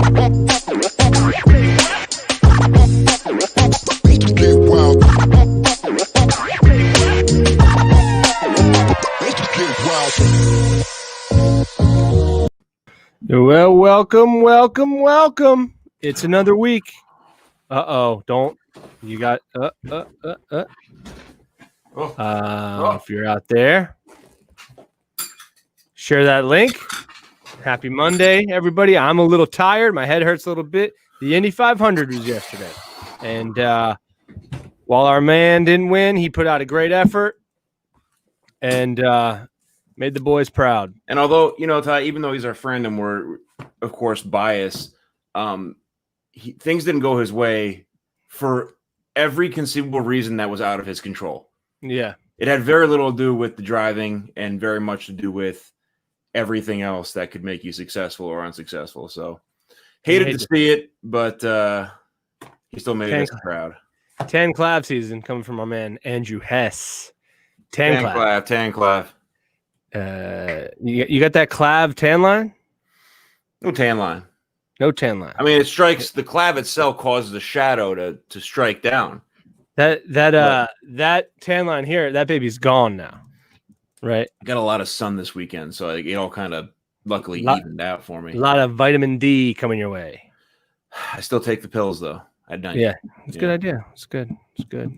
Well, welcome. It's another week. Don't you got if you're out there, share that link. Happy Monday, everybody. I'm a little tired. My head hurts a little bit. The Indy 500 was yesterday. And while our man didn't win, he put out a great effort and made the boys proud. And although, Ty, even though he's our friend and we're, of course, biased, things didn't go his way for every conceivable reason that was out of his control. Yeah. It had very little to do with the driving and very much to do with everything else that could make you successful or unsuccessful. So hated to see it, but he still made us proud. 10 clav season coming from our man Andrew Hess. 10 clav. You got that clav tan line? No tan line. No tan line. I mean, it strikes the clav itself causes the shadow to strike down. That tan line here, that baby's gone now. Right. Got a lot of sun this weekend, so it all kind of luckily evened out for me. A lot of vitamin D coming your way. I still take the pills though at night. Yeah, it's a good idea. It's good.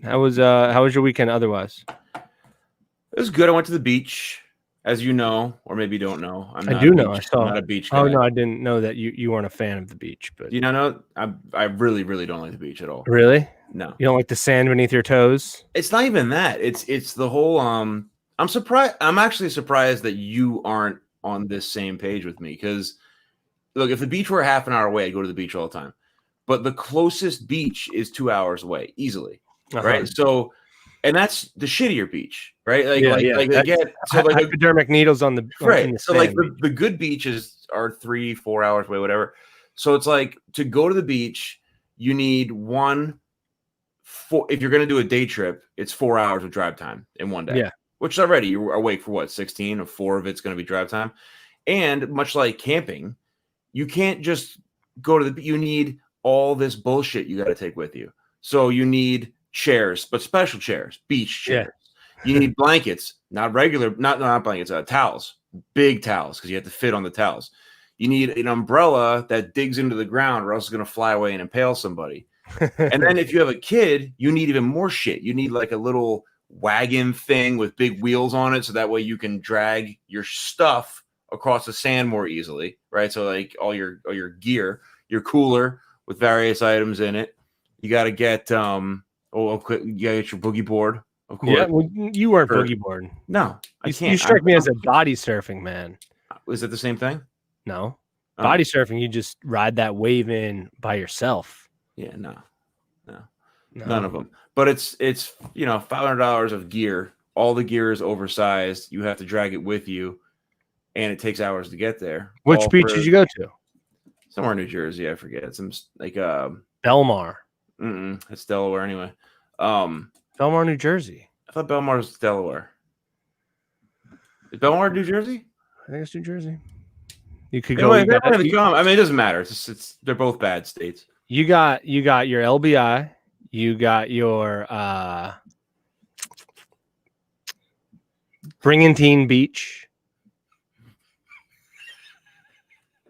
How was your weekend otherwise? It was good. I went to the beach, as you know, or maybe you don't know. I do know. I saw. I'm not a beach guy. Oh no, I didn't know that you weren't a fan of the beach. But you know, I really, really don't like the beach at all. Really? No. You don't like the sand beneath your toes? It's not even that. It's the whole. I'm surprised. I'm actually surprised that you aren't on this same page with me. Because look, if the beach were half an hour away, I'd go to the beach all the time. But the closest beach is 2 hours away, easily. Right. So. And that's the shittier beach, right? Like they get hypodermic needles on the right. On the so like the good beaches are 3-4 hours away, whatever. So it's like to go to the beach, you need if you're going to do a day trip, it's 4 hours of drive time in one day. Yeah, which already you're awake for what 16 or 4 of it's going to be drive time. And much like camping, you can't just go to the. You need all this bullshit you got to take with you. So you need chairs, but special chairs, beach chairs. Yeah. You need blankets, not regular, not blankets, towels, big towels, because you have to fit on the towels. You need an umbrella that digs into the ground, or else it's going to fly away and impale somebody. And then if you have a kid, you need even more shit. You need like a little wagon thing with big wheels on it, so that way you can drag your stuff across the sand more easily, right? So like all your gear, your cooler with various items in it. You got to get you gotta get your boogie board, of course. Yeah, well, you weren't boogie board. No, I can't. You strike me as a body surfing man. Is it the same thing? No. Body surfing, you just ride that wave in by yourself. Yeah, no. None of them. But it's $500 of gear. All the gear is oversized. You have to drag it with you, and it takes hours to get there. Which beach did you go to? Somewhere in New Jersey, I forget. Some like Belmar. It's Delaware anyway. Belmar, New Jersey. I thought Belmar was Delaware. Is Belmar New Jersey? I think it's New Jersey. You could go. I mean, it doesn't matter. It's they're both bad states. You got your LBI. You got your Brigantine Beach.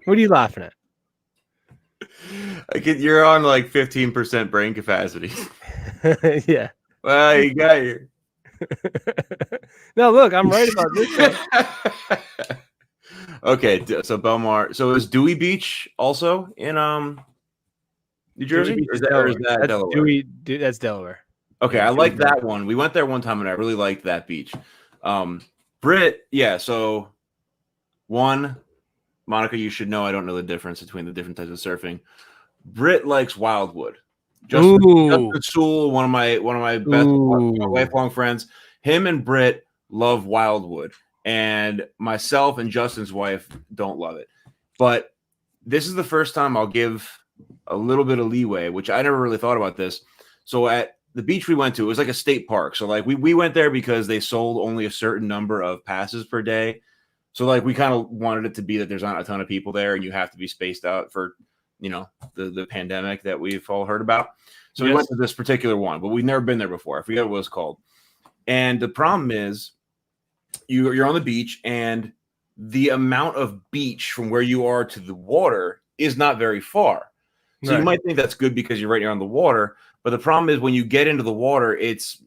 What are you laughing at? You're on like 15% brain capacity. Yeah. Well, you got you. No, look, I'm right about this. Okay, so Belmar. So is Dewey Beach also in New Jersey? Or is that Delaware? That's Delaware. Okay, I like that one. We went there one time and I really liked that beach. Britt, yeah. So Monica, you should know I don't know the difference between the different types of surfing. Britt likes Wildwood. Justin Sewell, one of my best lifelong friends. Him and Britt love Wildwood, and myself and Justin's wife don't love it. But this is the first time I'll give a little bit of leeway, which I never really thought about this. So at the beach we went to, it was like a state park. So like we went there because they sold only a certain number of passes per day. So like we kind of wanted it to be that there's not a ton of people there and you have to be spaced out for the pandemic that we've all heard about. So we Yes. went to this particular one, but we've never been there before. I forget what it was called. And the problem is you're on the beach, and the amount of beach from where you are to the water is not very far. So you might think that's good because you're right near on the water. But the problem is when you get into the water, it's,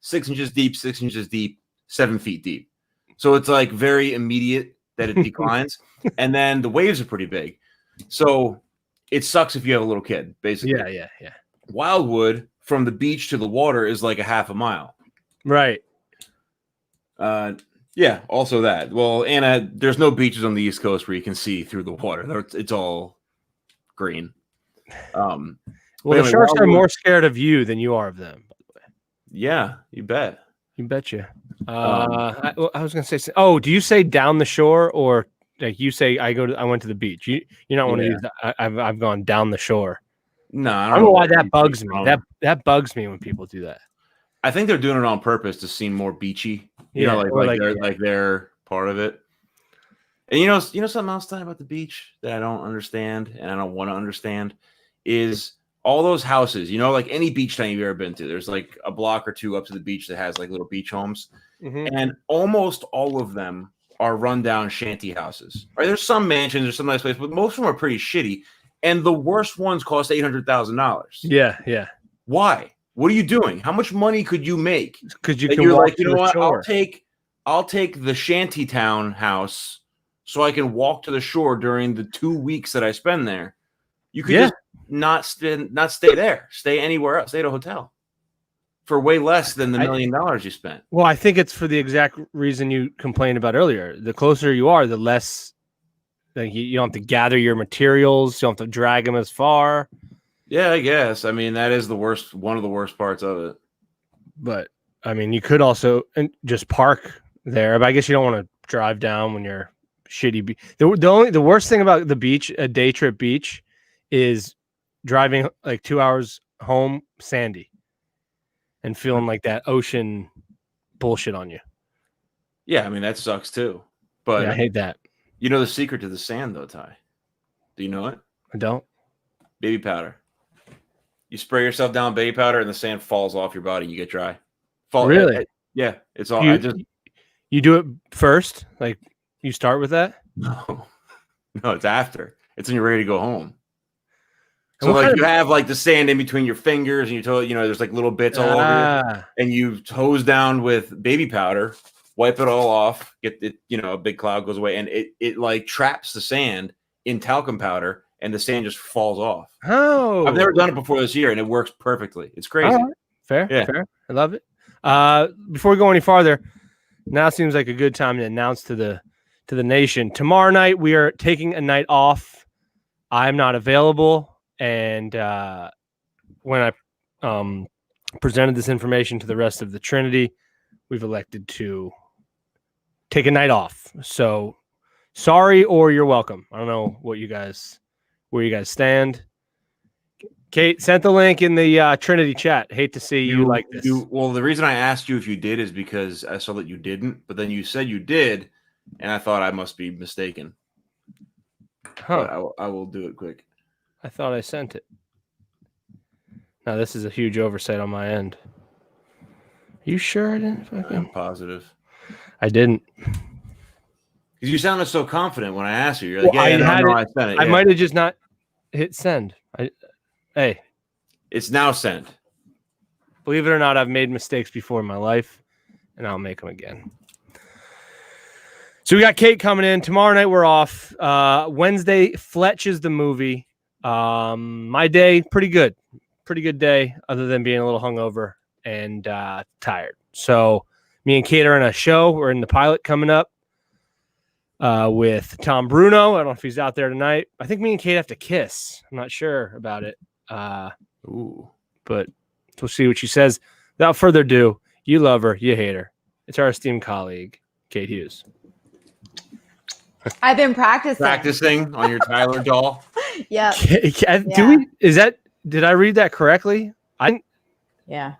6 inches deep, 6 inches deep, 7 feet deep. So it's like very immediate that it declines. And then the waves are pretty big. So it sucks if you have a little kid, basically. Yeah. Wildwood from the beach to the water is like a half a mile. Right. Yeah, also that. Well, Anna, there's no beaches on the East Coast where you can see through the water. It's all green. Well, the sharks are more scared of you than you are of them, by the way. Yeah, you bet. You betcha. I was gonna say. Oh, do you say down the shore, or like you say I went to the beach? You don't want to use that. I've gone down the shore. No, I don't know why that bugs me. That bugs me when people do that. I think they're doing it on purpose to seem more beachy. They're part of it. And you know something else about the beach that I don't understand and I don't want to understand is all those houses, like any beach town you've ever been to, there's like a block or two up to the beach that has like little beach homes. Mm-hmm. And almost all of them are rundown shanty houses. Right? There's some mansions or some nice places, but most of them are pretty shitty. And the worst ones cost $800,000. Yeah. Why? What are you doing? How much money could you make? Because you're like, you know what? Shore. I'll take the shanty town house so I can walk to the shore during the 2 weeks that I spend there. You could just not stay there. Stay anywhere else. Stay at a hotel for way less than the $1 million you spent. Well, I think it's for the exact reason you complained about earlier. The closer you are, the less you don't have to gather your materials. You don't have to drag them as far. Yeah, I guess. I mean, that is one of the worst parts of it. But I mean, you could also just park there. But I guess you don't want to drive down when you're shitty. The worst thing about the beach, a day trip beach, is driving like 2 hours home sandy and feeling like that ocean bullshit on you. Yeah, I mean that sucks too. But I hate that. You know the secret to the sand, though, Ty? Do you know it? I don't. Baby powder. You spray yourself down baby powder, and the sand falls off your body. You get dry. Really? Yeah. It's all. You do it first. Like you start with that. No, it's after. It's when you're ready to go home. So like you have like the sand in between your fingers, and there's like little bits all over you, and you hose down with baby powder. Wipe it all off, get it, a big cloud goes away, and it like traps the sand in talcum powder, and the sand just falls off. Oh, I've never done it before this year, and it works perfectly. It's crazy. Right. Fair. I love it. Before we go any farther, now seems like a good time to announce to the nation. Tomorrow night we are taking a night off. I'm not available, and when I presented this information to the rest of the Trinity, we've elected to take a night off. So sorry, or you're welcome. I don't know where you guys stand. Kate sent the link in the Trinity chat. Hate to see you like this. Well, the reason I asked you if you did is because I saw that you didn't, but then you said you did, and I thought I must be mistaken. Huh. I will do it quick. I thought I sent it. Now this is a huge oversight on my end. You sure I didn't? I'm positive. I didn't. Because you sounded so confident when I asked you. You're like, I sent it. I might have just not hit send. Hey. It's now sent. Believe it or not, I've made mistakes before in my life, and I'll make them again. So we got Kate coming in. Tomorrow night we're off. Wednesday, Fletch is the movie. My day, pretty good. Pretty good day, other than being a little hungover and tired. So me and Kate are in a show. We're in the pilot coming up with Tom Bruno. I don't know if he's out there tonight. I think me and Kate have to kiss. I'm not sure about it. But we'll see what she says. Without further ado, you love her, you hate her. It's our esteemed colleague, Kate Hughes. I've been practicing on your Tyler doll. Yeah. Did I read that correctly? Yeah.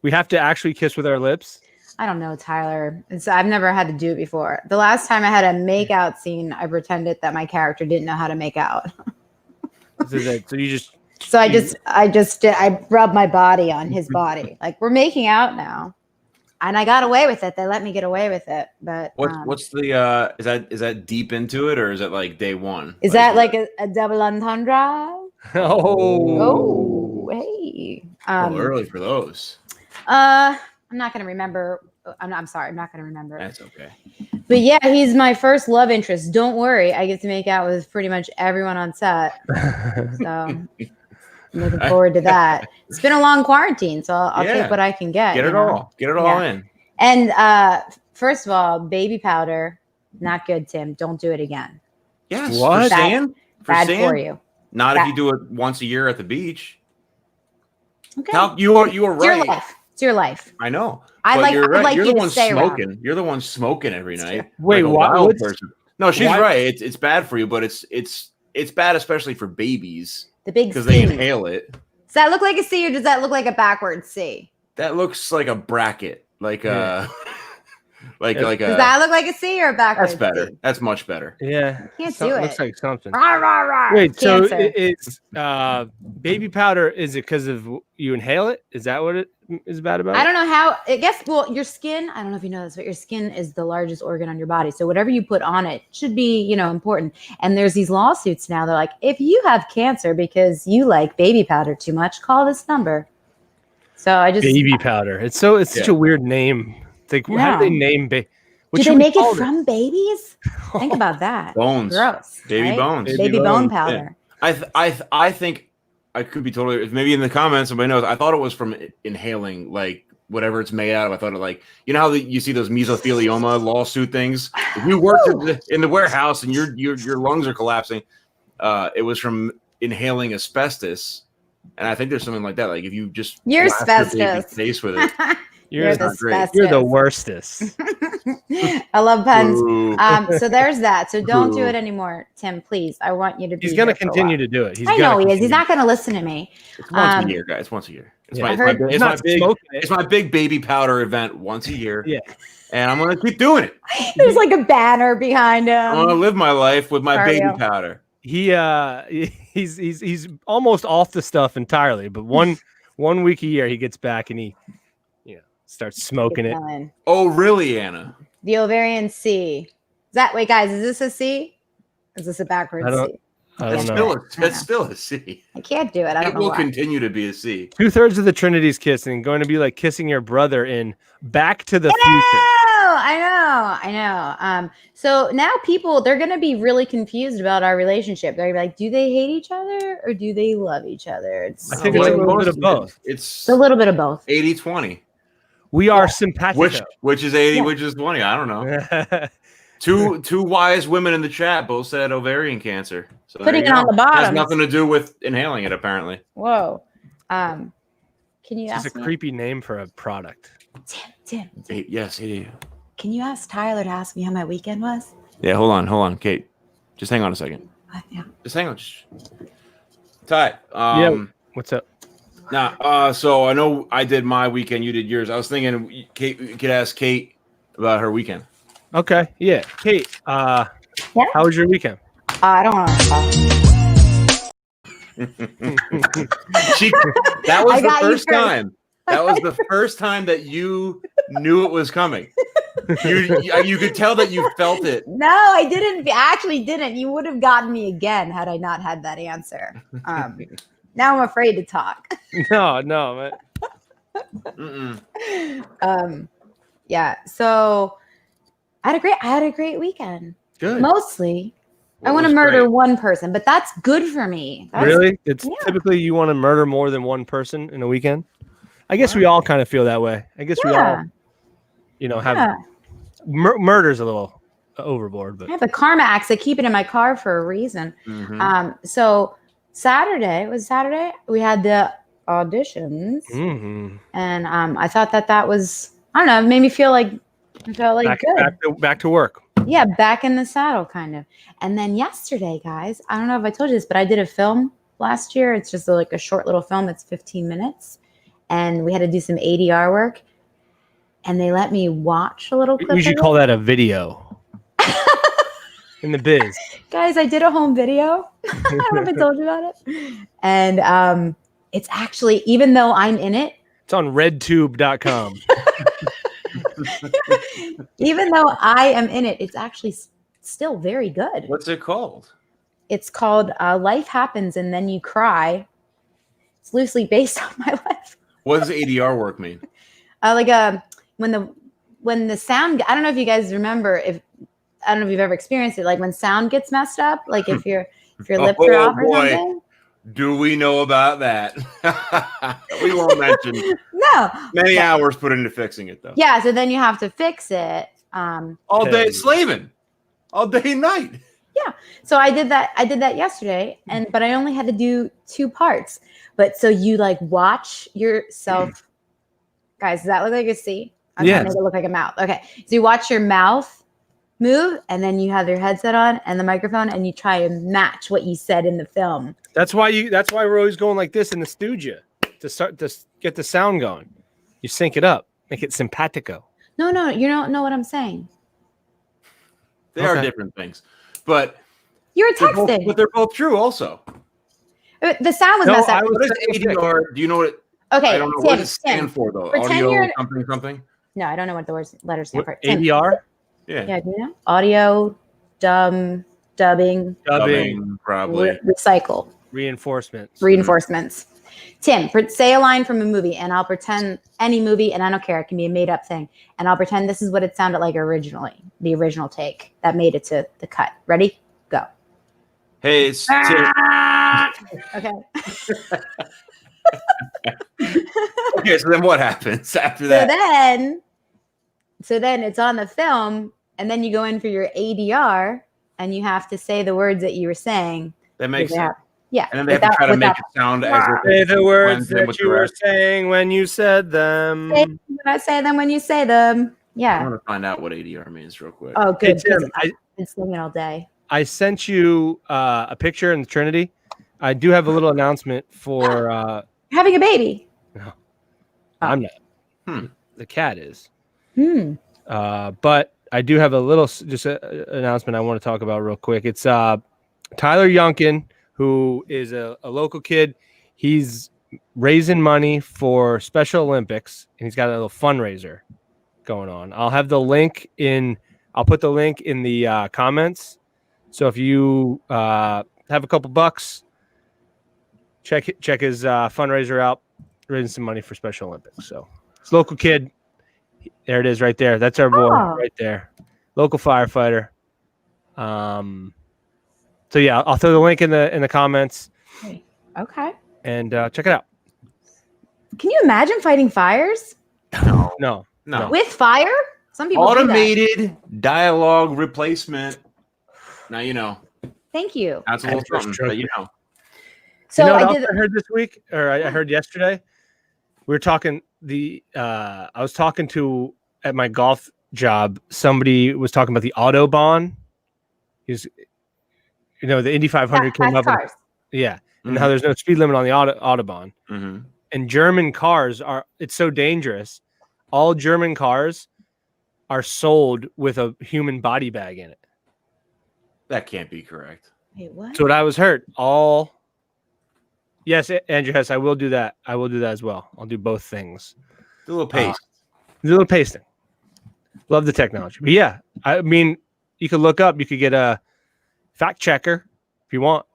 We have to actually kiss with our lips. I don't know, Tyler. I've never had to do it before. The last time I had a make out scene, I pretended that my character didn't know how to make out. So you just. So I rubbed my body on his body. Like, we're making out now. And I got away with it. They let me get away with it. But what's the is that deep into it, or is it like day one? Is that like a double entendre? Oh, hey. Early for those. I'm not gonna remember. I'm sorry, I'm not gonna remember. That's okay. But yeah, he's my first love interest. Don't worry, I get to make out with pretty much everyone on set. So I'm looking forward to that. It's been a long quarantine, so I'll take what I can get. Get it all in. And first of all, baby powder, not good, Tim. Don't do it again. Yes. What? For sand? Bad for you. Not if you do it once a year at the beach. Okay. You are right. It's your life. I know. You're right. You're the one smoking. Around. You're the one smoking every night. Wait, like what? No, she's right. It's bad for you, but it's bad especially for babies. The big because they inhale it. Does that look like a C or does that look like a backwards C? That looks like a bracket, like a. Does that look like a C or a backwards? That's better. C? That's much better. Yeah, can't do it. Looks like something. Rah, rah, rah. Wait, Cancer. so it's baby powder? Is it because of you inhale it? Is that what it is bad about? I don't know how. I guess. Well, your skin. I don't know if you know this, but your skin is the largest organ on your body. So whatever you put on it should be, important. And there's these lawsuits now. They're like, if you have cancer because you like baby powder too much, call this number. So I just baby powder. It's such a weird name. Like, how do they name baby? Do they make it from babies? Think about that. Bones. Gross. Baby right? bones. Baby bone powder. Yeah. I think I could be totally. Maybe in the comments somebody knows. I thought it was from inhaling like whatever it's made out of. I thought it like how you see those mesothelioma lawsuit things. If you worked in the warehouse and your lungs are collapsing, it was from inhaling asbestos. And I think there's something like that. Like if you just you're asbestos face with it. You're the You're the worstest. I love puns. So there's that. So don't do it anymore, Tim. Please, I want you to be. He's going to continue to do it. I know he is. He's not going to listen to me. It's once a year, guys. Once a year. It's my big baby powder event once a year. Yeah. And I'm going to keep doing it. There's like a banner behind him. I'm going to live my life with my baby powder. He's almost off the stuff entirely, but one week a year he gets back and he starts smoking it. Oh, really, Anna? The ovarian C. Wait, guys, is this a C? Is this a backwards C? I don't know. It's still a C. I can't do it. I don't know. It will continue to be a C. 2/3 of the Trinity's kissing going to be like kissing your brother in Back to the Future. I know. So now they're going to be really confused about our relationship. They're going to be like, do they hate each other or do they love each other? I think it's a little bit of both. It's a little bit of both. 80-20. We are simpatico. Which is 80, which is 20. I don't know. Two wise women in the chat both said ovarian cancer. So putting it on the bottom has nothing to do with inhaling it, apparently. Whoa. Can you ask? It's a creepy name for a product. Tim. Yes, yeah. Can you ask Tyler to ask me how my weekend was? Yeah, hold on, Kate. Just hang on a second. Yeah. Just hang on. Ty. What's up? So I know I did my weekend. You did yours. I was thinking, Kate, you could ask Kate about her weekend. Okay. Yeah. Kate, how was your weekend? I don't want to talk. That was the first time. That was the first time that you knew it was coming. You could tell that you felt it. No, I didn't. I actually didn't. You would have gotten me again had I not had that answer. Now I'm afraid to talk. No, man. Yeah. So I had a great weekend. Good. Mostly, I want to murder one person, but that's good for me. Really? It's typically you want to murder more than one person in a weekend. I guess we all kind of feel that way. I guess we all, have murder's a little overboard. But I have the karma axe. I keep it in my car for a reason. Mm-hmm. So Saturday, we had the auditions, and I thought that was, I don't know, it made me feel like good. Back to work. Yeah, back in the saddle, kind of. And then yesterday, guys, I don't know if I told you this, but I did a film last year. It's just like a short little film. It's 15 minutes. And we had to do some ADR work. and they let me watch a little clip. We should call that a video in the biz. Guys, I did a home video. I don't know if I told you about it. And it's actually, even though I'm in it, it's on redtube.com. Even though I am in it, it's actually still very good. What's it called? It's called Life Happens and Then You Cry. It's loosely based on my life. What does ADR work mean? When the sound, I don't know if you guys remember, I don't know if you've ever experienced it, like when sound gets messed up, like if your lips are off or something. Do we know about that? We won't mention. No. Many hours put into fixing it, though. Yeah, so then you have to fix it. All day slaving. All day and night. Yeah. So I did that yesterday, but I only had to do 2 parts. But so you like watch yourself. Guys, does that look like a C? I'm trying to make it look like a mouth. Okay. So you watch your mouth move, and then you have your headset on and the microphone, and you try and match what you said in the film. That's why we're always going like this in the studio to get the sound going. You sync it up, make it simpatico. No, you don't know what I'm saying. They are different things, but you're texting. But they're both true, also. The sound was messed up. What is ADR? Do you know what it? Okay, I don't know what it stands for though. Audio something. No, I don't know what the letters stand for. ADR. Yeah. Do you know? Audio, dubbing, probably. Recycle. Reinforcements. Tim, say a line from a movie, and I'll pretend any movie, and I don't care. It can be a made-up thing, and I'll pretend this is what it sounded like originally, the original take that made it to the cut. Ready? Go. Hey, it's Okay. Okay, so then what happens after that? So then it's on the film, and then you go in for your ADR, and you have to say the words that you were saying. That makes sense. Yeah. And then they have to try to make it sound as if say the words that you were saying when you said them. Say them when you say them. Yeah. I want to find out what ADR means real quick. Oh, good. Hey, Tim, I've been singing all day. I sent you a picture in the Trinity. I do have a little announcement for having a baby. No, I'm not. The cat is. But I do have a little announcement I want to talk about real quick. It's Tyler Youngkin, who is a local kid. He's raising money for Special Olympics, and he's got a little fundraiser going on. I'll put the link in the comments. So if you have a couple bucks, check his fundraiser out, raising some money for Special Olympics. So it's a local kid. There it is right there. That's our boy right there. Local firefighter. So yeah, I'll throw the link in the comments. Okay. And check it out. Can you imagine fighting fires? No. With fire? Some people automated dialogue replacement. Now you know. Thank you. That's a little something, but you know. So I heard this week, or I heard yesterday. We were talking I was talking to at my golf job. Somebody was talking about the Autobahn. He's, the Indy 500 came up. And how there's no speed limit on the Autobahn. Mm-hmm. And German cars it's so dangerous. All German cars are sold with a human body bag in it. That can't be correct. Wait, what? So what I was heard, yes, Andrew Hess, I will do that. I will do that as well. I'll do both things. Do a little paste. A little pasting. Love the technology. But yeah, I mean, you could look up, you could get a fact checker if you want.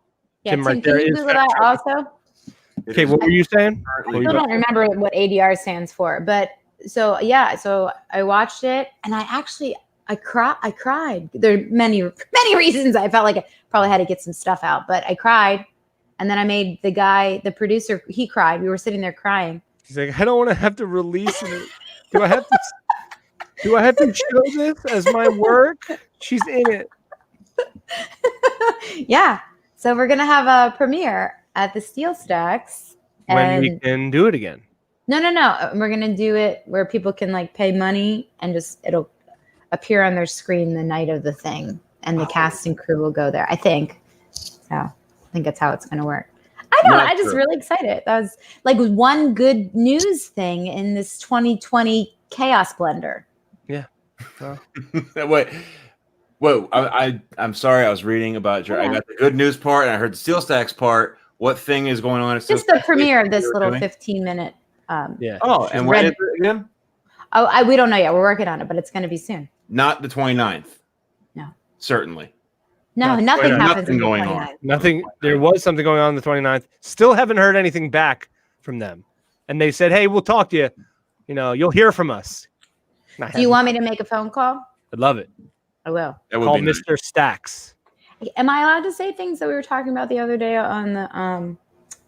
Yeah, Tim, right there. Can you Google that also? Okay, what were you saying? I still don't remember what ADR stands for, but so I watched it, and I cried. There are many reasons I felt like I probably had to get some stuff out, but I cried. And then I made the producer, he cried. We were sitting there crying. He's like, I don't want to have to release it. Do I have to show this as my work? She's in it. Yeah. So we're going to have a premiere at the Steel Stacks. When we can do it again. No. We're going to do it where people can pay money and it'll appear on their screen the night of the thing. And the cast and crew will go there, I think. So I think that's how it's going to work. I know. I'm just really excited. That was one good news thing in this 2020 chaos blender. Yeah. Well, Wait, I'm sorry. I was reading about your. I got the good news part, and I heard the Steel Stacks part. What thing is going on? At Just the premiere of this little 15-minute. yeah. Oh, and when is it again? Oh, we don't know yet. We're working on it, but it's going to be soon. Not the 29th. No. Certainly. No, Not nothing quite- happens nothing on the going 29th. on. Nothing. There was something going on the 29th. Still haven't heard anything back from them. And they said, hey, we'll talk to you. You know, you'll hear from us. Do you want me to make a phone call? I'd love it. I will. That would Call be nice. Mr. Stacks. Am I allowed to say things that we were talking about the other day on the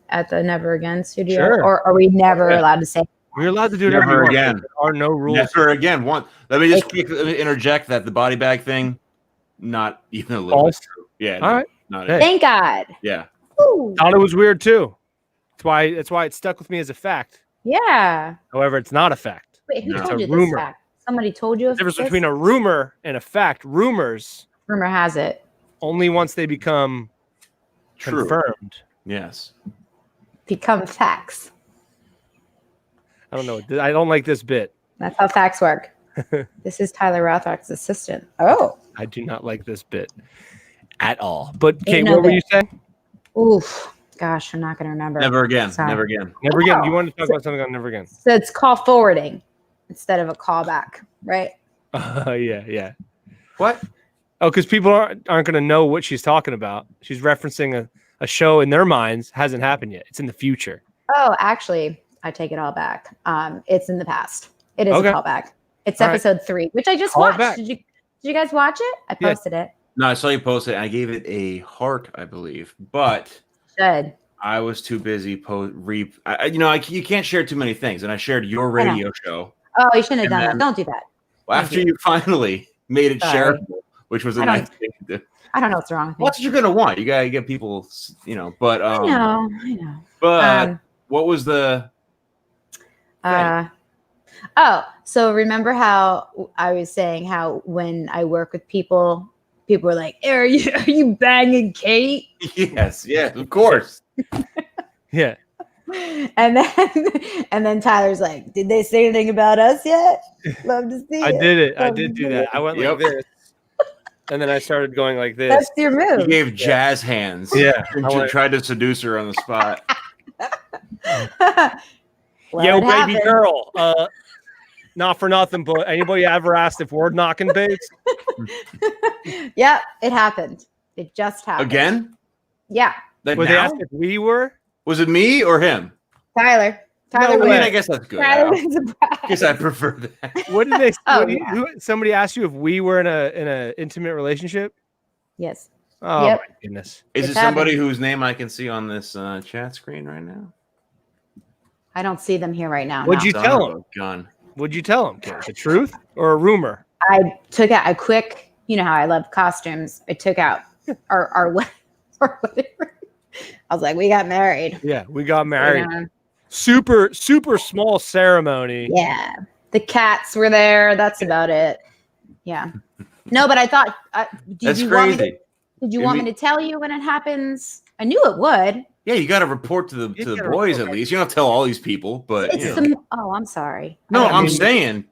at the Never Again studio? Sure. Or are we never allowed to say? We're allowed to do it Never every again. There are no rules. Never again. Let me just interject that the body bag thing, not even a little False? bit true. Yeah. All right. Not Hey. Thank God. Yeah. Ooh. Thought it was weird too. That's why it stuck with me as a fact. Yeah. However, it's not a fact. Wait, who No. told It's you a this rumor. fact? Somebody told you The of difference this? between a rumor and a fact. Rumors Rumor has it. only once they become True. confirmed. Yes. Become facts. I don't know. I don't like this bit. That's how facts work. This is Tyler Rothrock's assistant. Oh. I do not like this bit at all. But Ain't Kate, no what were bit. you saying? Oof. Gosh, I'm not going to remember. Never again. Sorry. Never again. Never again. Oh. You wanted to talk about something on Never Again? So it's call forwarding instead of a callback, right? Yeah. What? Oh, because people aren't going to know what she's talking about. She's referencing a show in their minds hasn't happened yet. It's in the future. Oh, actually, I take it all back. It's in the past. It is Okay. a callback. It's All right. episode 3, which I just Call it watched. back. Did you guys watch it? I Yeah. posted it. No, I saw you post it. And I gave it a heart, I believe, but Good. I was too busy. You can't share too many things, and I shared your I know. radio show. Oh, you shouldn't have done And that. then- Don't do that. After you finally made it Sorry. shareable, which was a I don't- nice thing to do. I don't know what's wrong with me. What's you're gonna want? You gotta get people, But I know. But what was the? So remember how I was saying how when I work with people were like, are you banging Kate? Yes, of course. Yeah. And then Tyler's like, did they say anything about us yet? Love to see I it. did it. I Love did to do see that. it. I went Yep. like this. And then I started going like this. That's your He move. gave jazz hands. Yeah. And I went, tried to seduce her on the spot. Well, yo, it baby happened. girl. Not for nothing, but anybody ever asked if we're knocking babes? Yep, it happened. It just happened. Again? Yeah, Like Were they now? asked if we were? Was it me or him? Tyler. No Tyler I mean, way. I guess that's good. Tyler I was surprised. guess I prefer that. What did they? Oh, what do you- yeah. somebody asked you if we were in a intimate relationship? Yes. Oh Yep. my goodness! Is It's it somebody happened. whose name I can see on this chat screen right now? I don't see them here right now. What'd no. you Son tell of him? a gun. What'd you tell him? Kate? The truth or a rumor? I took out a quick, you know how I love costumes. I took out our whatever. I was like, we got married. Yeah, we got married. You know? Super small ceremony. Yeah. The cats were there. That's about it. Yeah. No, but I thought, did That's you want me crazy. to, did you You want mean- me to tell you when it happens? I knew it would. Yeah, you got to report to You the gotta boys report. at least. You don't have to tell all these people, but It's you know. some, oh, I'm sorry. No, I I'm mean- saying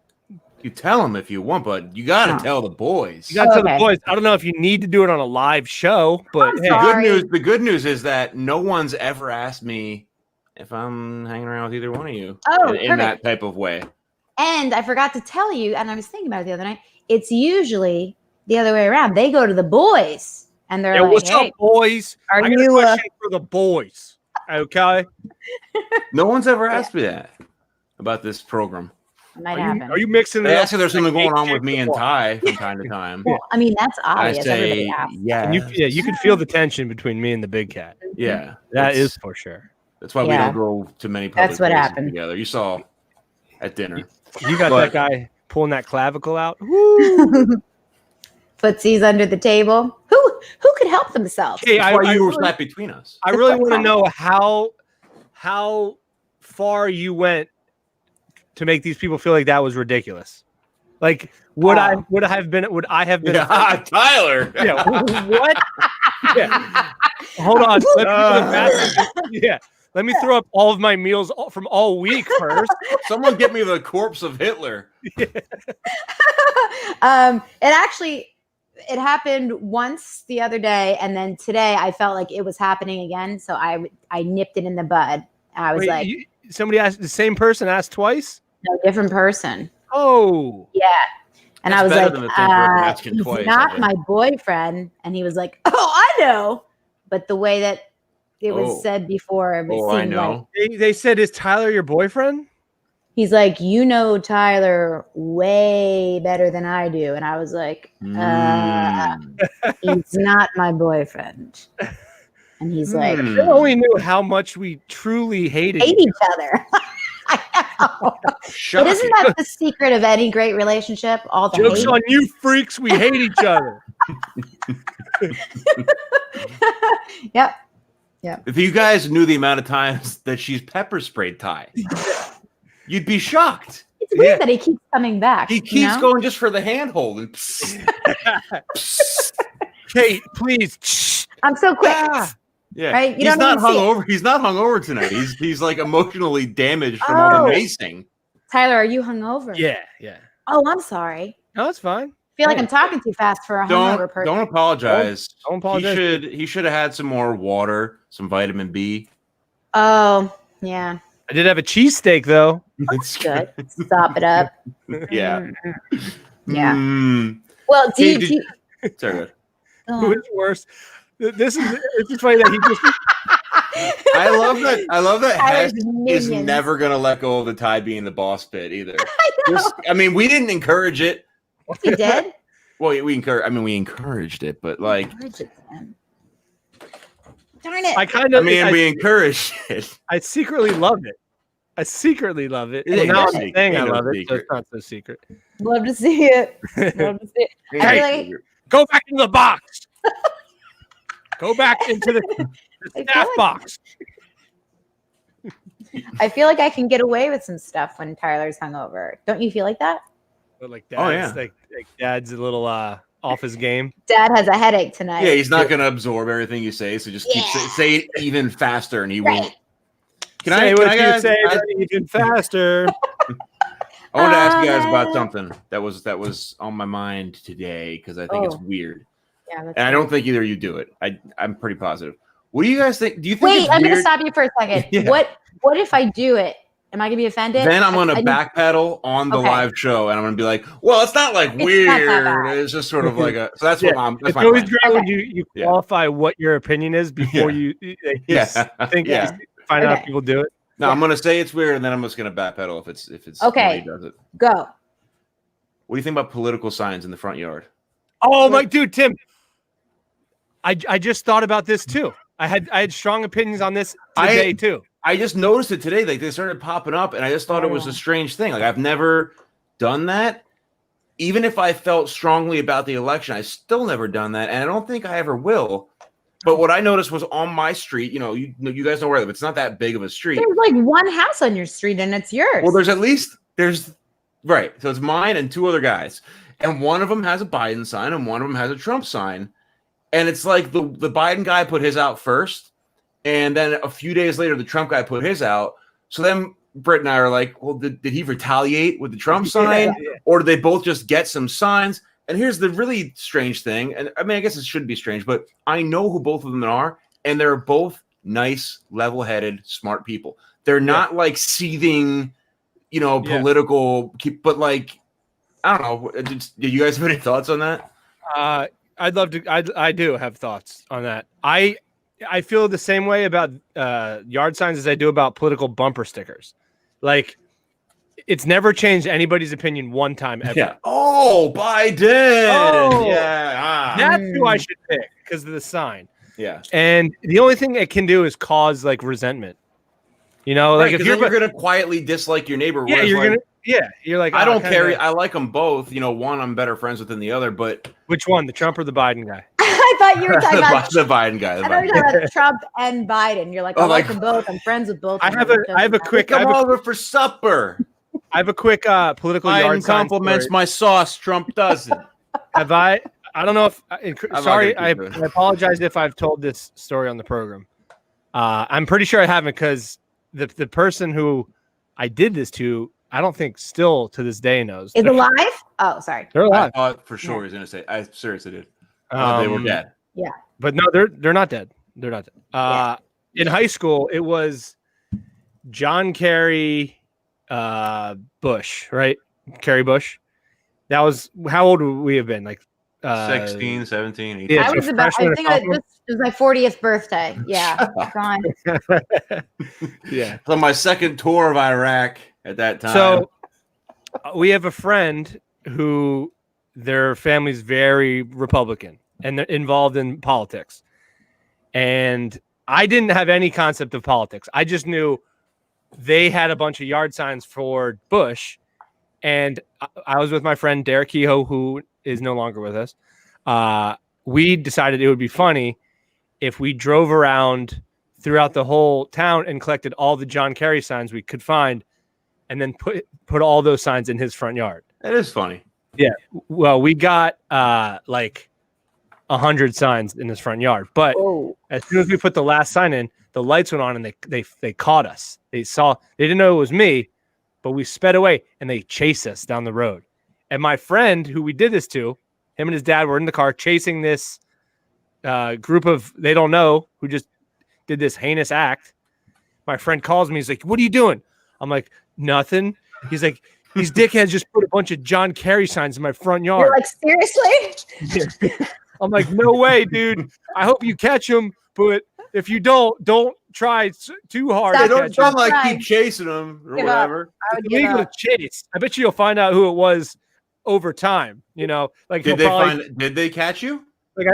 you tell them if you want, but you got to No. tell the boys. You got to tell the Okay. boys. I don't know if you need to do it on a live show, but I'm hey, sorry. The good news is that no one's ever asked me if I'm hanging around with either one of you Oh, in that perfect. type of way. And I forgot to tell you, and I was thinking about it the other night. It's usually the other way around. They go to the boys and they're yeah, like, what's hey, up, boys? are I got a you, question for the boys. Okay, No one's ever asked me that about this program. it might happen. are you mixing They it ask up? if there's something going on Cake with me and or what? Ty from time to time. Well, I mean, that's I obvious. say, Everybody asks. yeah, And you can feel the tension between me and the big cat. yeah. That That's- is for sure. That's why we Yeah. don't go to many public That's what places happened. together. You saw at dinner. You got But- that guy pulling that clavicle out. Woo! Footsies under the table. Who could help themselves? Hey, That's why you were really- sat between us. I really want to know how far you went to make these people feel like that was ridiculous. Like, would I have been? Yeah, Tyler. Yeah. What? Yeah. Hold on. Let me go to the bathroom. Yeah. Let me throw up all of my meals from all week first. Someone get me the corpse of Hitler. It happened once the other day, and then today I felt like it was happening again. So I nipped it in the bud. I was somebody asked, the same person asked twice? No, different person. Oh. Yeah. And That's I was better like, than he's twice, not my boyfriend. And he was like, oh, I know. But the way that it was said before, it seemed I know. like They said, is Tyler your boyfriend? He's like, you know Tyler way better than I do. And I was like, he's not my boyfriend. And he's like, if they only knew how much we truly hated each other. I know. But isn't that the secret of any great relationship? All the Joke's hate? on you freaks, we hate each other. Yep. If you guys knew the amount of times that she's pepper sprayed Ty, you'd be shocked. It's weird that he keeps coming back. He keeps going just for the handhold. And Kate, please. I'm so quick. Yeah, right? He's not hungover. He's not hungover tonight. He's like emotionally damaged from all the macing. Tyler, are you hungover? Yeah. Oh, I'm sorry. No, it's fine. I feel like I'm talking too fast for a hungover person. Don't apologize. Don't apologize. He should have had some more water, some vitamin B. Oh, yeah. I did have a cheesesteak though. It's good. Stop it up. Yeah. Yeah. Well, do you Sorry. Who's worse? It's just funny that he just. I love that Hess is never gonna let go of the Ty being the boss bit either. I mean, we didn't encourage it. We did. Well, we encouraged it, but like, darn it! We encouraged it. I secretly love it. Well, now I'm saying I love it, so it's not so secret. Love to see it. Love to see it. Hey, go back into the box. Go back into the staff box. I feel like I can get away with some stuff when Tyler's hungover. Don't you feel like that? But like dad's, like dad's a little off his game. Dad has a headache tonight. Yeah, he's not going to absorb everything you say, so just keep say it even faster, and he won't. Can I say it even faster? I want to ask you guys about something that was on my mind today because I think it's weird. Yeah, and I don't think either of you do it. I'm pretty positive. What do you guys think? Do you think? Wait, I'm going to stop you for a second. Yeah. What if I do it? Am I going to be offended? Then I'm going to backpedal on the live show, and I'm going to be like, "Well, it's not like weird. It's just sort of like a." So that's what I'm. That's it's always great when you qualify what your opinion is before you find out if people do it. No, I'm going to say it's weird, and then I'm just going to backpedal if it's okay. He does it. Go. What do you think about political signs in the front yard? Oh my dude, Tim. I just thought about this too. I had strong opinions on this today too. I just noticed it today. Like they started popping up, and I just thought it was a strange thing. Like I've never done that. Even if I felt strongly about the election, I still never done that, and I don't think I ever will. But what I noticed was on my street. You guys know where I live. It's not that big of a street. There's like one house on your street, and it's yours. Well, there's right. So it's mine and two other guys, and one of them has a Biden sign, and one of them has a Trump sign. And it's like the Biden guy put his out first, and then a few days later, the Trump guy put his out. So then Britt and I are like, well, did he retaliate with the Trump sign? Or did they both just get some signs? And here's the really strange thing. And I mean, I guess it shouldn't be strange, but I know who both of them are, and they're both nice, level-headed, smart people. They're not like seething, political, but like, I don't know. Did you guys have any thoughts on that? I'd love to. I do have thoughts on that. I feel the same way about yard signs as I do about political bumper stickers. Like, it's never changed anybody's opinion one time ever. Yeah. Oh, Biden. Oh, yeah. That's who I should pick because of the sign. Yeah. And the only thing it can do is cause like resentment. Like if you're going to quietly dislike your neighbor. Yeah, you're going to. Yeah, you're like, I don't care. I like them both. One I'm better friends with than the other, but which one, the Trump or the Biden guy? I thought you were talking about the Biden guy. I thought you were talking about Trump and Biden. You're like, I like them both. I'm friends with both. I have a quick. Come over for supper. I have a quick political yard sign. Biden compliments my sauce. Trump doesn't. Have I? I don't know if. Sorry, I apologize if I've told this story on the program. I'm pretty sure I haven't because the person who I did this to, I don't think still to this day knows. Is alive? Oh, sorry. They're I alive. thought for sure he was going to say. I seriously did. I thought they were dead. Yeah. But no, they're not dead. They're not dead. In high school, it was John Kerry Bush, right? Kerry Bush. That was, how old would we have been? Like 16, 17, 18. Yeah, I so was about. freshman I or think it was my 40th birthday. Yeah. Gone. Yeah. On my second tour of Iraq at that time. So we have a friend who their family's very Republican and they're involved in politics. And I didn't have any concept of politics. I just knew they had a bunch of yard signs for Bush. And I was with my friend Derek Kehoe, who is no longer with us. We decided it would be funny if we drove around throughout the whole town and collected all the John Kerry signs we could find and then put all those signs in his front yard. That is funny. Yeah. Well, we got like 100 signs in his front yard. But as soon as we put the last sign in, the lights went on and they caught us. They didn't know it was me, but we sped away and they chased us down the road. And my friend who we did this to, him and his dad were in the car chasing this group of they don't know who just did this heinous act. My friend calls me. He's like, "What are you doing?" I'm like, "Nothing." He's like, "These dickheads just put a bunch of John Kerry signs in my front yard." You're like, seriously? I'm like, "No way, dude. I hope you catch them, but if you don't try too hard. Stop. To catch Don't them. like keep chasing them or Give whatever. I would It's give illegal up. to chase. I bet you'll find out who it was over time. You know, like Did they catch you? Like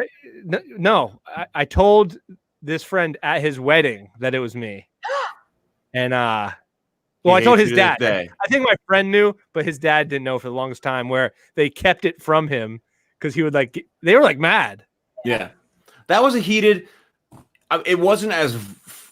no. I told this friend at his wedding that it was me, and I told his dad. I think my friend knew, but his dad didn't know for the longest time. Where they kept it from him because he would they were like mad. Yeah, that was a heated. It wasn't as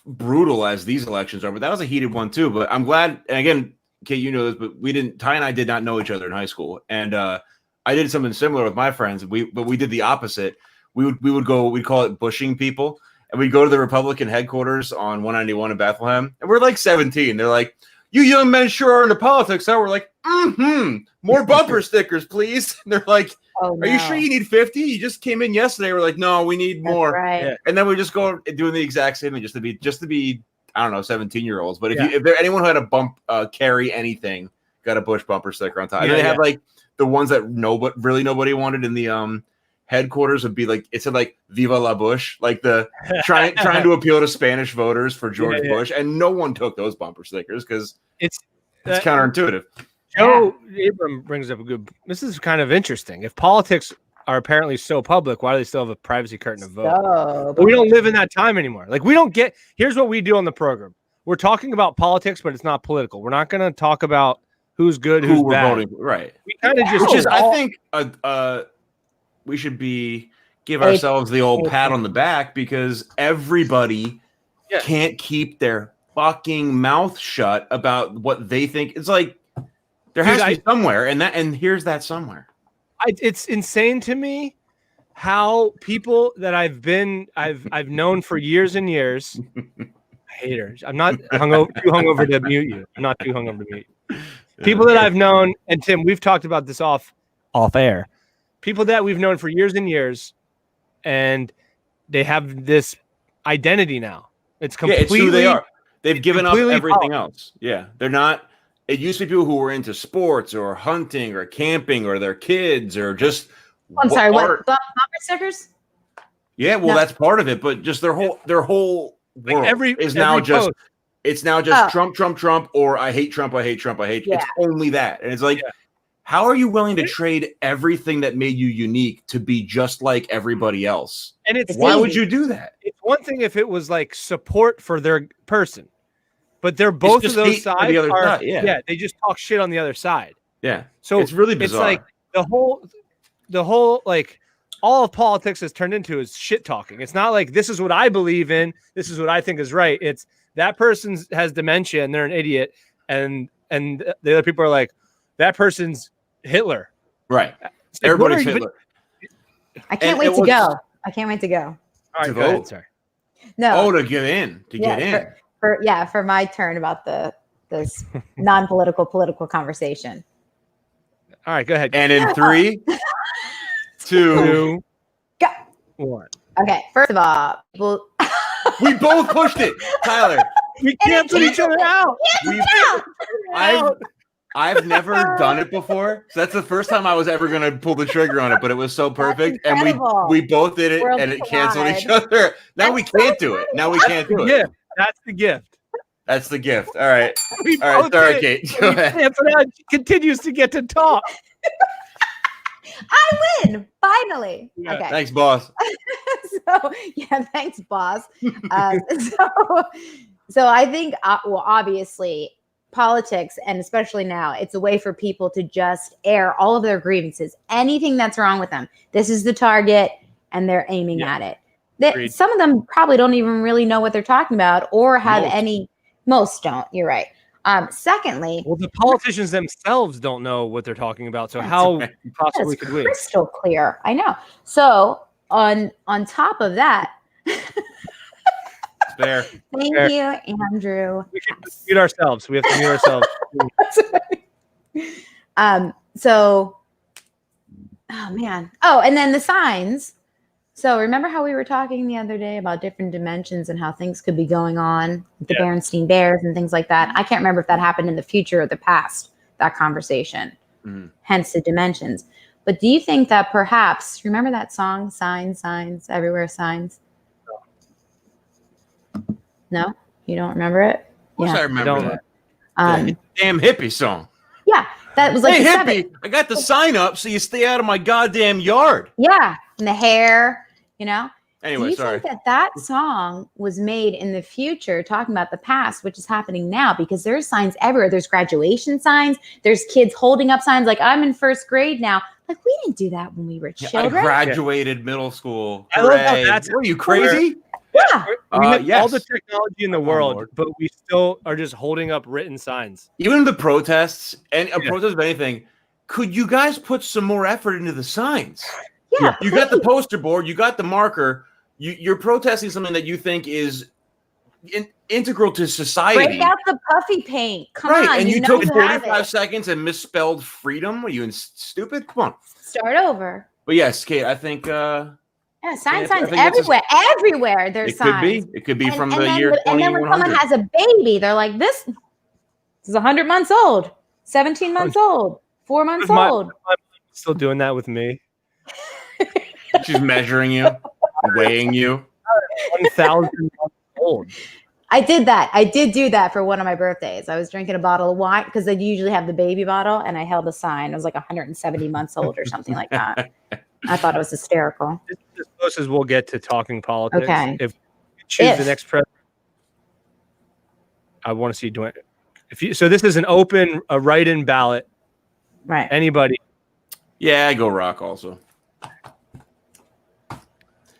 brutal as these elections are, but that was a heated one too. But I'm glad. And again, Kate, you know this, but Ty and I did not know each other in high school, and I did something similar with my friends. But we did the opposite. We'd call it bushing people, and we'd go to the Republican headquarters on 191 in Bethlehem, and we're like 17. They're like, "You young men sure are into politics." So we're like, more bumper stickers, please. And they're like, "Are you sure you need 50? You just came in yesterday." We're like, "No, we need more." Right. Yeah. And then we just go doing the exact same thing just to be I don't know, 17-year-olds. But if there anyone who had a carry anything, got a Bush bumper sticker on top. And they had like the ones that nobody wanted in the headquarters would be like, it said like "Viva la Bush," like the trying to appeal to Spanish voters for George Bush, and no one took those bumper stickers because it's counterintuitive. Joe Abram brings up this is kind of interesting. If politics are apparently so public, why do they still have a privacy curtain of vote? But we don't live in that time anymore. Like here's what we do on the program. We're talking about politics, but it's not political. We're not going to talk about who's good, who's we're bad. voting, right? We kind of just, which is, I think, we should give ourselves the old pat on the back because everybody can't keep their fucking mouth shut about what they think. It's like there has to be somewhere, and here's that somewhere. It's insane to me how people that I've known for years and years. Haters. I'm not too hungover to mute you. I'm not too hungover to mute you. People that I've known, and Tim, we've talked about this off air. People that we've known for years and years, and they have this identity now. It's completely it's who they are. They've given up everything else. Yeah, they're not. It used to be people who were into sports or hunting or camping or their kids or just. I'm sorry. What bumper stickers? Yeah, well, that's part of it, but just their whole world is now just. Post. It's now just Trump, Trump, Trump, or I hate Trump, I hate Trump, I hate. It's only that, and it's like, how are you willing to trade everything that made you unique to be just like everybody else? And it's why would you do that? It's one thing if it was like support for their person, but they're both of those sides. The other side, they just talk shit on the other side. Yeah, so it's really bizarre. It's like the whole like all of politics has turned into is shit talking. It's not like this is what I believe in, this is what I think is right. It's that person has dementia and they're an idiot, and the other people are like, that person's Hitler. Right. Like, everybody's Hitler. I can't wait to go. I can't wait to go. All right, go ahead. Sorry. No. Oh, to get in. Get in. For my turn about this non-political political conversation. All right, go ahead. And in 3, 2, Go. 1. Okay, first of all, people. We both pushed it, Tyler. We canceled each other out. I've never done it before, so that's the first time I was ever going to pull the trigger on it. But it was so perfect, and we both did it, and it canceled each other. Now we can't do it. Now we can't do it. That's the gift. That's the gift. All right. All right. Sorry, Kate. Go ahead. She continues to get to talk. I win finally. Yeah, okay. Thanks, boss. Thanks, boss. So I think, obviously, politics, and especially now, it's a way for people to just air all of their grievances, anything that's wrong with them. This is the target, and they're aiming at it. Some of them probably don't even really know what they're talking about, or have most don't. You're right. Secondly, well, the politicians themselves don't know what they're talking about. So how possibly could we? Crystal clear. I know. So on top of that, fair. Thank you, Andrew. We can mute ourselves. We have to mute ourselves. So, oh man. Oh, and then the signs. So remember how we were talking the other day about different dimensions and how things could be going on with the Berenstain Bears and things like that? I can't remember if that happened in the future or the past, that conversation, hence the dimensions. But do you think that perhaps, remember that song, Signs, Everywhere Signs? No? You don't remember it? Of course I remember that. Damn hippie song. Yeah. That was like hey, hippie, I got the sign up so you stay out of my goddamn yard. Yeah. And the hair, Anyway, do you think that song was made in the future, talking about the past, which is happening now? Because there's signs everywhere. There's graduation signs. There's kids holding up signs like, I'm in first grade now. Like, we didn't do that when we were children. I graduated middle school. I love how that's What are you, crazy? Yeah. We have all the technology in the world, but we still are just holding up written signs. Even the protests and a protest of anything, could you guys put some more effort into the signs? Yeah. You got the poster board, you got the marker, you're protesting something that you think is integral to society. Break out the puffy paint. Come on. And you took 45 seconds and misspelled freedom. Are you stupid? Come on. Start over. But yes, Kate, I think signs everywhere. Everywhere there's signs. It could be from the year 2100. And then when someone has a baby, they're like, this is 100 months old, 17 months old, 4 months old. I'm still doing that with me. She's measuring you, weighing you. 1,000 months old. I did that. I did do that for one of my birthdays. I was drinking a bottle of wine because I usually have the baby bottle, and I held a sign. I was like 170 months old or something like that. I thought it was hysterical. This is as close as we'll get to talking politics. Okay. If you choose the next president, I want to see doing it. So this is an open, a write-in ballot. Right. Anybody. Yeah, I go rock also.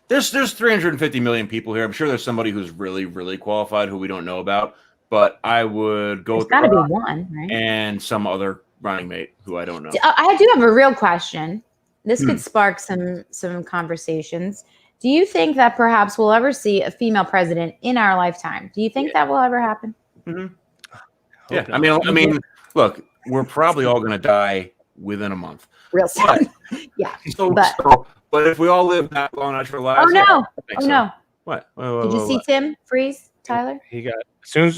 There's 350 million people here. I'm sure there's somebody who's really, really qualified who we don't know about. But I would go with got to be one, right? And some other running mate who I don't know. I do have a real question. This could spark some conversations. Do you think that perhaps we'll ever see a female president in our lifetime? Do you think that will ever happen? Mm-hmm. Yeah, I mean, look, we're probably all going to die within a month. Real soon. Yeah. But if we all live that long, not your lives. Oh no! Oh no! What? Did you see Tim freeze, Tyler? He got as soon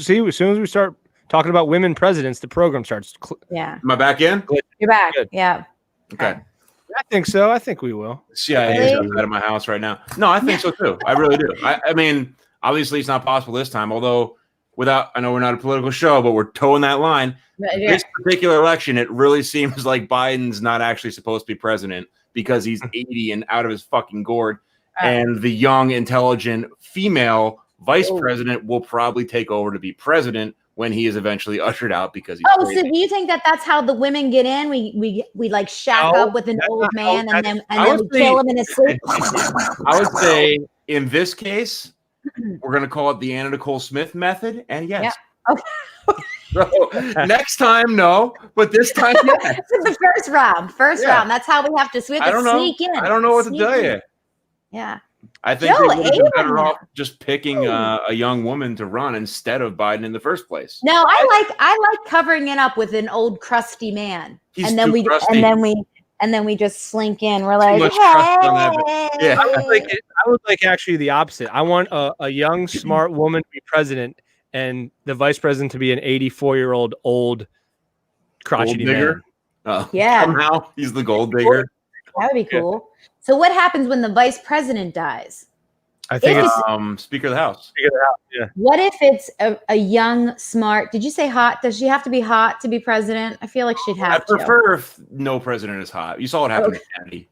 as we start talking about women presidents, the program starts. Yeah. Am I back in? You're back. Good. Yeah. Okay. I think so. I think we will. CIA is outside of my house right now. No, I think so too. I really do. I mean, obviously it's not possible this time. Although, I know we're not a political show, but we're towing that line. Yeah. This particular election, it really seems like Biden's not actually supposed to be president because he's 80 and out of his fucking gourd. And the young, intelligent female vice president will probably take over to be president when he is eventually ushered out because he's crazy. So do you think that that's how the women get in? We like shack up with an old man and then we kill him in his sleep? I would say in this case, we're going to call it the Anna Nicole Smith method. And yes. Yeah. Okay. So next time, no, but this time, yes. The first round. That's how we have to sneak in. I don't know what to tell you. Yeah. I think Joe they would have been better Abraham. off just picking a young woman to run instead of Biden in the first place. No, I like covering it up with an old crusty man, He's and then too crusty. and then we just slink in. We're like, much trust on that, hey. yeah. I would like actually the opposite. I want a young, smart woman to be president, and the vice president to be an 84-year-old old crotchety man. Yeah. Somehow he's the gold digger. That would be cool. So what happens when the vice president dies? I think If it's Speaker of the House. Yeah. What if it's a young, smart? Did you say hot? Does she have to be hot to be president? I feel like she'd have I prefer if no president is hot. You saw what happened to Kennedy.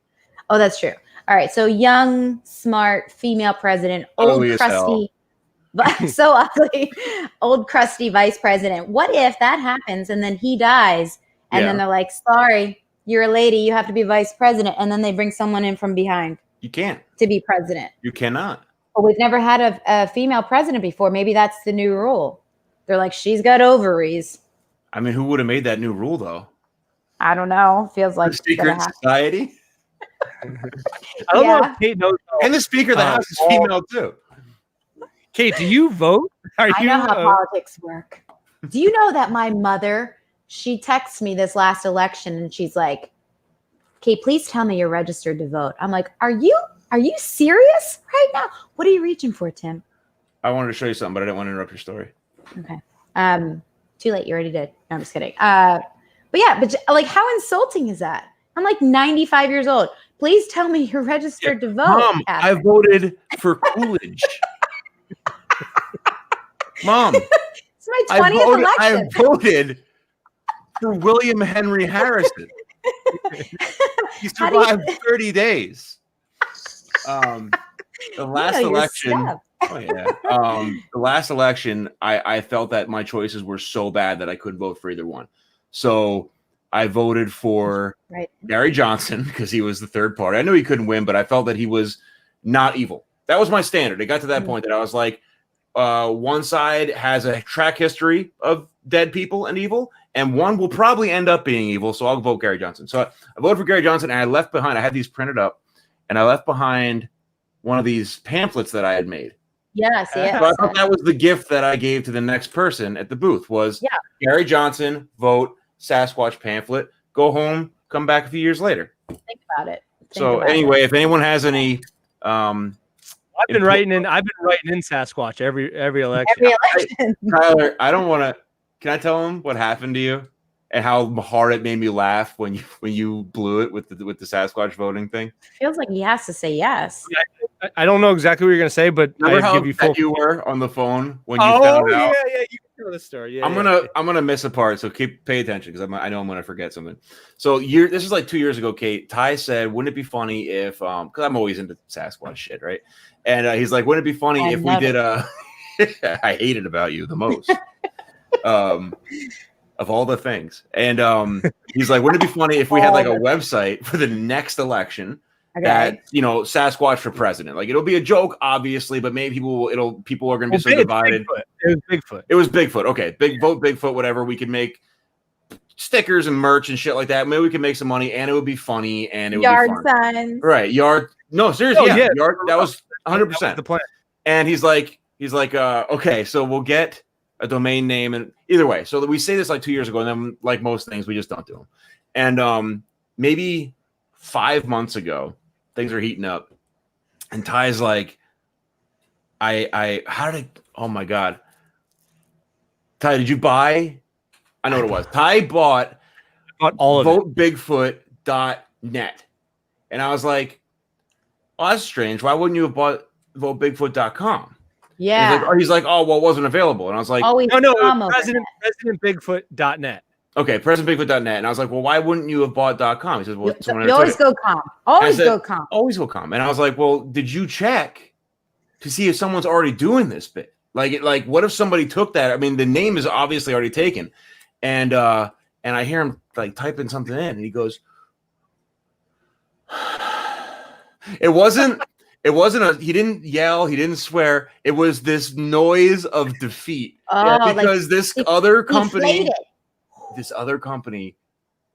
Oh, that's true. All right. So young, smart, female president, old, crusty, so ugly, old, crusty vice president. What if that happens and then he dies and then they're like, sorry, you're a lady. You have to be vice president. And then they bring someone in from behind. You can't. To be president. You cannot. But we've never had a female president before. Maybe that's the new rule. They're like, she's got ovaries. I mean, who would have made that new rule, though? I don't know. Feels like the secret society. I don't know if Kate knows. And the Speaker of the House is female too. Kate, do you vote? I know how politics work. Do you know that my mother, she texts me this last election and she's like, Kate, please tell me you're registered to vote. I'm like, are you serious right now? What are you reaching for, Tim? I wanted to show you something, but I didn't want to interrupt your story. Okay. Too late. You already did. No, I'm just kidding. But like, how insulting is that? I'm like 95 years old. Please tell me you're registered to vote. Mom, I voted for Coolidge. Mom, it's my 20th election. I voted for William Henry Harrison. He survived 30 days. The last election. Oh yeah. The last election, I felt that my choices were so bad that I couldn't vote for either one. So I voted for Gary Johnson because he was the third party. I knew he couldn't win, but I felt that he was not evil. That was my standard. It got to that point that I was like, one side has a track history of dead people and evil, and one will probably end up being evil. So I'll vote Gary Johnson. So I voted for Gary Johnson, and I left behind. I had these printed up, and I left behind one of these pamphlets that I had made. Yes. So I thought that was the gift that I gave to the next person at the booth was Gary Johnson, vote, Sasquatch pamphlet, go home, come back a few years later. Think about it. If anyone has any I've been writing in Sasquatch every election. Tyler, I don't want to. Can I tell him what happened to you and how hard it made me laugh when you blew it with the Sasquatch voting thing? Feels like he has to say yes. I don't know exactly what you're gonna say, but remember I how give you full. You were on the phone when you found out. Yeah, you can tell the story. Yeah, I'm gonna miss a part, so pay attention because I know I'm gonna forget something. So this is like 2 years ago. Kate, Ty said, "Wouldn't it be funny if because I'm always into Sasquatch shit, right?" And he's like, "Wouldn't it be funny if we did a?" I hate it about you the most. Of all the things, and he's like, "Wouldn't it be funny if we had like a website for the next election?" That Sasquatch for president, like it'll be a joke, obviously, but maybe people are going to be so divided. It was Bigfoot. Okay, vote Bigfoot. Whatever. We could make stickers and merch and shit like that. Maybe we could make some money, and it would be funny, and it would yard be fun. signs. Right? Yard. No, seriously, yard. That was 100% the plan. And he's like, okay, so we'll get a domain name, and either way, so we say this like 2 years ago, and then like most things, we just don't do them. And maybe 5 months ago. Things are heating up, and Ty's like, oh my God, Ty, did you buy? I know what it was. Ty bought all of it. VoteBigfoot.net, and I was like, oh, that's strange. Why wouldn't you have bought VoteBigfoot.com? Yeah. He's like, oh, well, it wasn't available, and I was like, no, PresidentBigfoot.net. Okay, PresidentBigfoot.net. And I was like, well, why wouldn't you have bought .com? He says, well, you always go com. Always go com. Always go com. And I was like, well, did you check to see if someone's already doing this bit? Like, what if somebody took that? I mean, the name is obviously already taken. And I hear him like typing something in, and he goes, he didn't yell, he didn't swear. It was this noise of defeat. Because this other company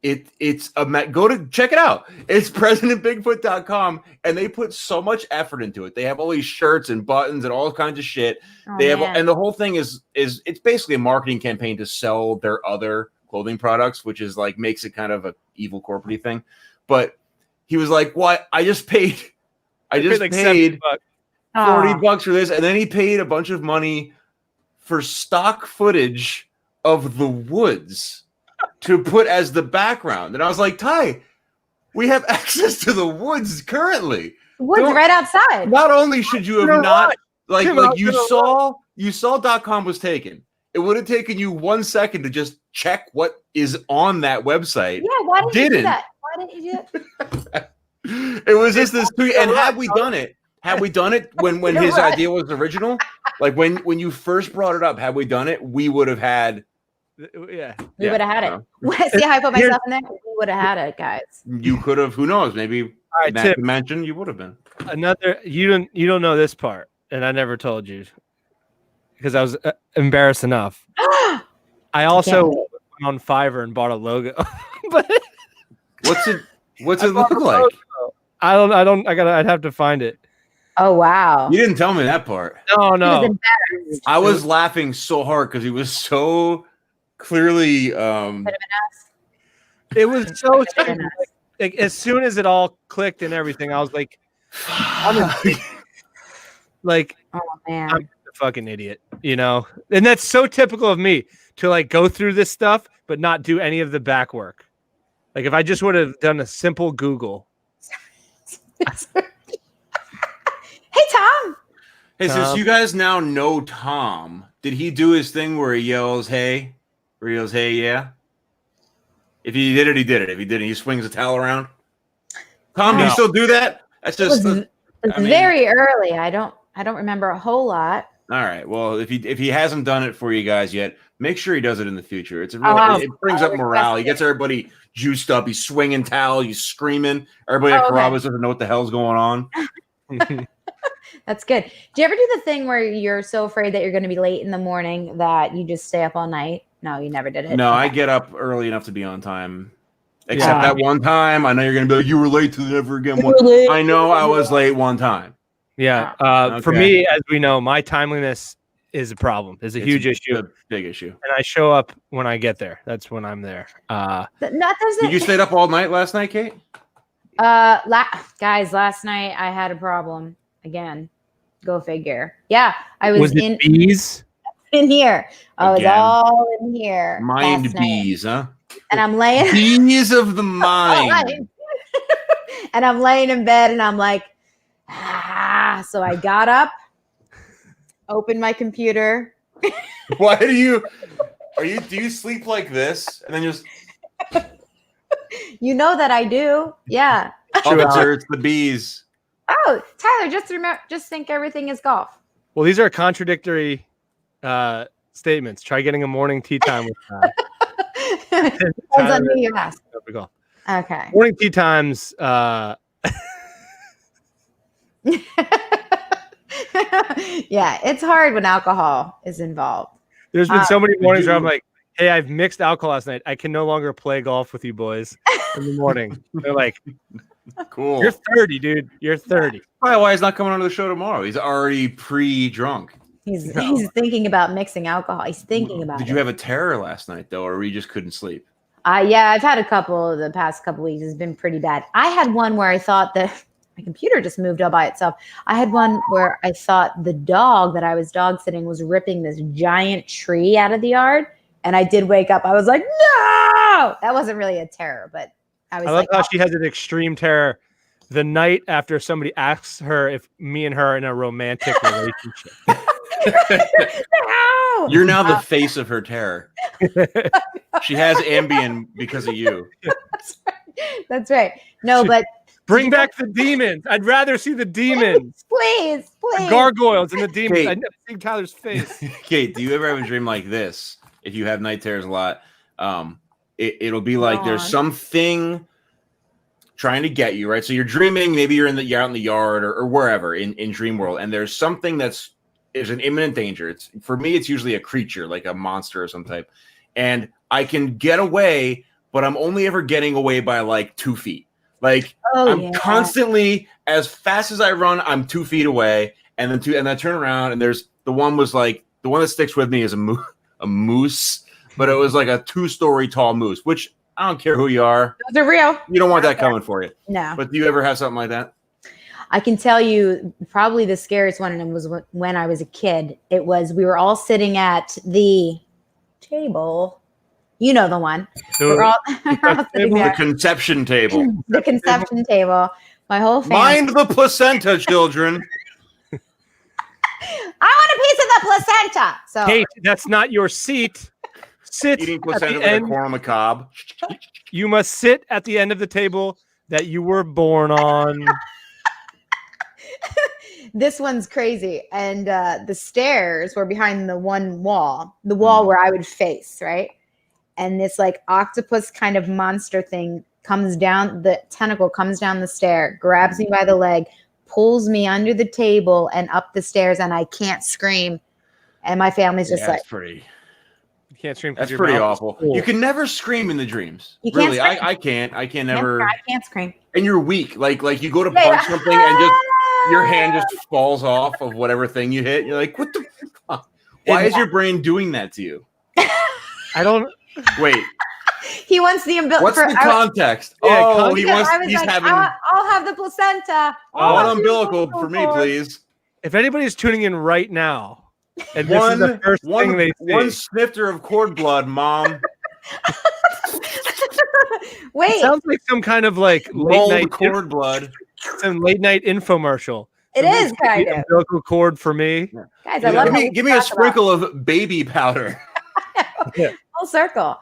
It's go to check it out. It's presidentbigfoot.com, and they put so much effort into it. They have all these shirts and buttons and all kinds of shit. Oh, They have, man. and the whole thing is it's basically a marketing campaign to sell their other clothing products, which is like makes it kind of a evil corporate thing. But he was like, "What? I just paid like $70. $40 for this," and then he paid a bunch of money for stock footage of the woods to put as the background. And I was like, Ty, we have access to the woods currently. Woods right outside. Not only should you have You're not right. like Tim, you saw .com was taken. It would have taken you 1 second to just check what is on that website. Yeah, why didn't you do that? Why didn't you do it? It was just this tweet. And had we done it when his idea was original, like when you first brought it up, had we done it, we would have had. Yeah, we would have had it. See how I put myself in there? We would have had it, guys. You could have. Who knows? Maybe All right, in that dimension you would have been. Another. You don't know this part, and I never told you because I was embarrassed enough. I also went on Fiverr and bought a logo. But what's it look like? I'd have to find it. Oh wow! You didn't tell me that part. No. I was laughing so hard because he was so clearly. It was so like as soon as it all clicked and everything, I was like, like, oh man, I'm a fucking idiot, and that's so typical of me to like go through this stuff but not do any of the back work. Like if I just would have done a simple Google. Hey Tom. Hey, since you guys now know Tom, did he do his thing where he yells, "Hey"? Where he yells, "Hey, yeah"? If he did it, he did it. If he didn't, he swings a towel around. Tom, do you still do that? That's just very early. I don't remember a whole lot. All right. Well, if he hasn't done it for you guys yet, make sure he does it in the future. It's a really, it brings up morale. He gets everybody juiced up. He's swinging towel. He's screaming. Everybody at Carrabba's doesn't know what the hell's going on. That's good. Do you ever do the thing where you're so afraid that you're going to be late in the morning that you just stay up all night? No, you never did it. No, I get up early enough to be on time. Except that one time, I know you're going to be like, you were late to never again. I know I was late one time. Yeah. For me, as we know, my timeliness is a problem. It's a huge issue. A big issue. And I show up when I get there. That's when I'm there. Did you stay up all night last night, Kate? Guys, last night I had a problem again. Go figure. Yeah, I was in bees in here. I was all in here. Mind bees, huh? And I'm laying bees of the mind. And I'm laying in bed and I'm like, so I got up, opened my computer. Why do you sleep like this and then just you know that I do. Yeah. It's the bees. Oh, Tyler, just think everything is golf. Well, these are contradictory statements. Try getting a morning tea time with Depends on who you ask. Okay. Morning tea times. Yeah, it's hard when alcohol is involved. There's been so many mornings where I'm like, hey, I've mixed alcohol last night. I can no longer play golf with you boys in the morning. They're like, cool. You're 30, dude. You're 30. Probably why he's not coming on the show tomorrow. He's already pre-drunk. He's thinking about mixing alcohol. He's thinking about it. Did you have a terror last night, though, or you just couldn't sleep? Yeah, I've had a couple the past couple weeks. It's been pretty bad. I had one where I thought that my computer just moved all by itself. I had one where I thought the dog that I was dog sitting was ripping this giant tree out of the yard. And I did wake up. I was like, no! That wasn't really a terror, but I was I love how she has an extreme terror the night after somebody asks her if me and her are in a romantic relationship. No! You're now the face of her terror. She has Ambien because of you. That's right. No, but bring back the demons. I'd rather see the demons. Please. The gargoyles and the demons. Kate, I'd never seen Tyler's face. Kate, do you ever have a dream like this? If you have night terrors a lot, it'll be like there's something trying to get you, right? So you're dreaming, maybe you're out in the yard or wherever in dream world, and there's something is an imminent danger. For me, it's usually a creature, like a monster or some type. And I can get away but I'm only ever getting away by like 2 feet. Like I'm yeah. constantly, as fast as I run, I'm 2 feet away, and then I turn around, and there's the one that sticks with me is a moose, but it was like a 2-story tall moose, which I don't care who you are. Those are real. You don't want that coming for you. No. But do you ever have something like that? I can tell you probably the scariest one, and it was when I was a kid. It was, we were all sitting at the table. You know the one. We're all sitting there. The conception table. The conception table. My whole family. Mind the placenta, children. I want a piece of the placenta. So Kate, that's not your seat. Sit Eating at placenta the with a end. corn on the cob. You must sit at the end of the table that you were born on. this one's crazy. And the stairs were behind the wall where I would face, right? And this like octopus kind of monster thing comes down, the tentacle comes down the stair, grabs me by the leg, pulls me under the table and up the stairs, and I can't scream. And my family's just like, pretty. You can't scream. That's pretty awful. You can never scream in the dreams. You can't Really, scream. I can't. I can never. I can't scream. And you're weak. Like you go to punch something and just your hand just falls off of whatever thing you hit. You're like, what the fuck? Why is your brain doing that to you? I don't. Wait. He wants the umbilical. What's the context? Yeah, He wants. I was He's like, having I'll have the placenta. one umbilical for me, please. If anybody's tuning in right now, and this is the first thing they see, one snifter of cord blood, Mom. Wait. It sounds like some kind of like late night cord blood. some late night infomercial. It is kind The of. umbilical cord for me. Guys, I love Give me a sprinkle of baby powder. Full circle.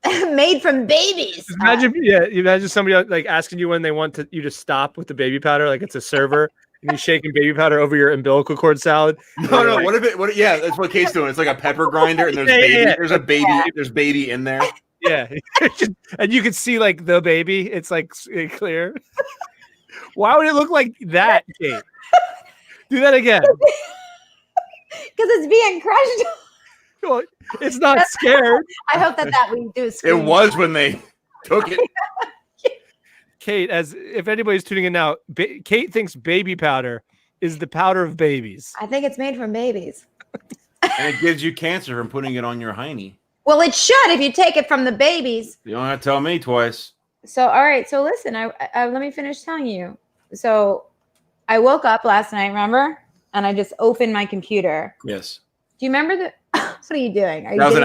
Made from babies. Imagine, you imagine somebody like asking you when they want you to stop with the baby powder, like it's a server, and you're shaking baby powder over your umbilical cord salad. No. Like, yeah, that's what Kate's doing. It's like a pepper grinder, and there's there's baby in there. Yeah, and you can see like the baby. It's like clear. Why would it look like that, Kate? Do that again. Because it's being crushed. Well, it's not scared. I hope that we do. It was when they took it. Kate, as if anybody's tuning in now, Kate thinks baby powder is the powder of babies. I think it's made from babies. And it gives you cancer from putting it on your hiney. Well, it should if you take it from the babies. You don't have to tell me twice. So, all right. So listen, I let me finish telling you. So I woke up last night, remember? And I just opened my computer. Yes. Do you remember the? What are you doing? That was an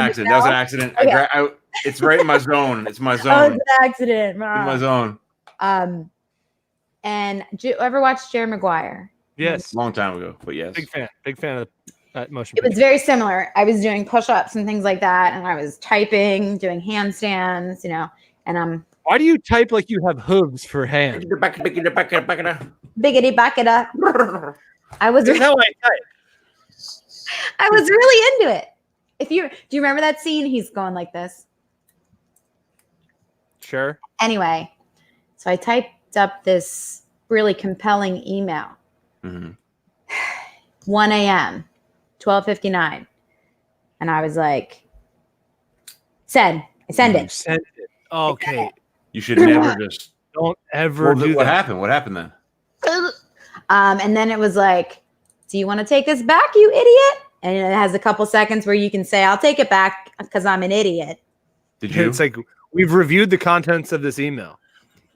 accident. Okay. It's right in my zone. It's my Oh, zone. it's an accident. In my zone. And do you ever watch Jerry Maguire? Yes, Long time ago, but yes. big fan of that motion. It was very similar. I was doing push-ups and things like that, and I was typing, doing handstands, and Why do you type like you have hooves for hands? biggity backada. I was That's how I type. I was really into it. Do you remember that scene? He's going like this. Sure. Anyway, so I typed up this really compelling email. Mm-hmm. 1 a.m., 12:59. And I was like, I send it. Send it. Okay. You should never just. Don't ever do What that. happened? What happened then? And then it was like, do you want to take this back, you idiot? And it has a couple seconds where you can say, I'll take it back because I'm an idiot. Did you? It's like we've reviewed the contents of this email.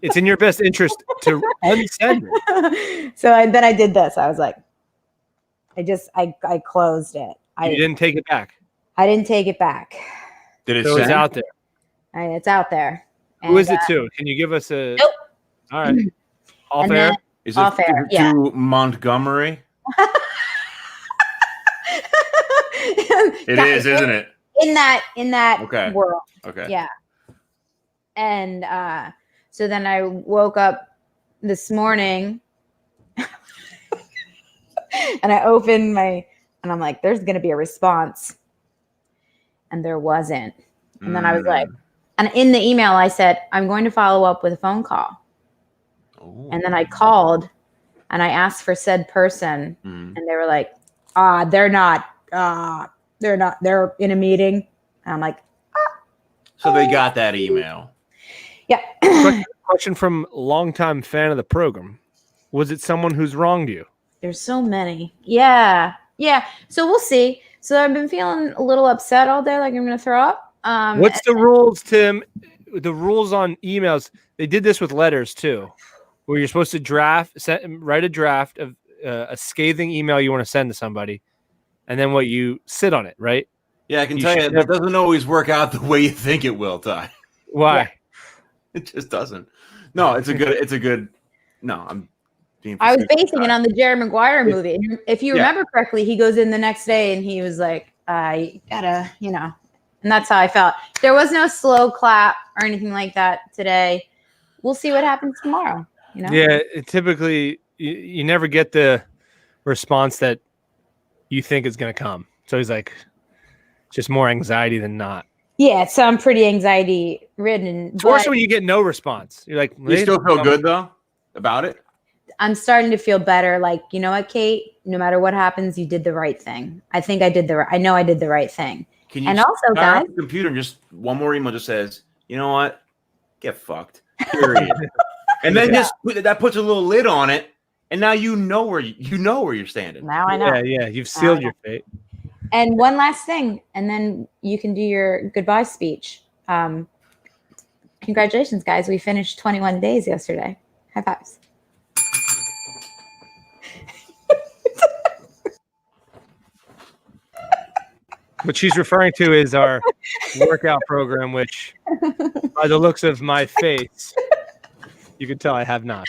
It's in your best interest to unsend it. So then I did this. I was like, I closed it. You didn't take it back. I didn't take it back. Did it So it's send? out there. It's out there. Who is it to? Can you give us a? Nope. All right. Off And air. then- Is Off it air, to yeah. Montgomery? It That- is, isn't it? In that Okay. world. Okay. Yeah. And so then I woke up this morning and I opened and I'm like, there's going to be a response. And there wasn't. And then I was like, and in the email, I said, I'm going to follow up with a phone call. Ooh. And then I called and I asked for said person. Mm. And they were like, they're in a meeting. And I'm like, So they got that email. Yeah. Question from longtime fan of the program. Was it someone who's wronged you? There's so many. Yeah. So we'll see. So I've been feeling a little upset all day, like I'm going to throw up. What's the rules, Tim? The rules on emails. They did this with letters too, where you're supposed to write a draft of a scathing email you want to send to somebody, and then what you sit on it, right? Yeah, I can tell you that doesn't always work out the way you think it will, Ty. Why? Yeah. It just doesn't. No, it's a good. No, I'm being. I was basing it on the Jerry Maguire movie. If you remember correctly, he goes in the next day and he was like, "I gotta, and that's how I felt. There was no slow clap or anything like that today. We'll see what happens tomorrow. Yeah, typically you never get the response that you think is going to come. So he's like, just more anxiety than not. Yeah, so I'm pretty anxiety ridden. It's worse when you get no response. You're like, you still feel good though about it? I'm starting to feel better. Like, you know what, Kate? No matter what happens, you did the right thing. I think I did I know I did the right thing. Can you and also, fire guys, up the computer and just one more email just says, you know what? Get fucked. Period. And then just that puts a little lid on it, and now you know where you're standing. Now I know. Yeah. You've sealed your fate. And one last thing, and then you can do your goodbye speech. Congratulations, guys. We finished 21 days yesterday. High fives. What she's referring to is our workout program, which, by the looks of my face, you can tell I have not.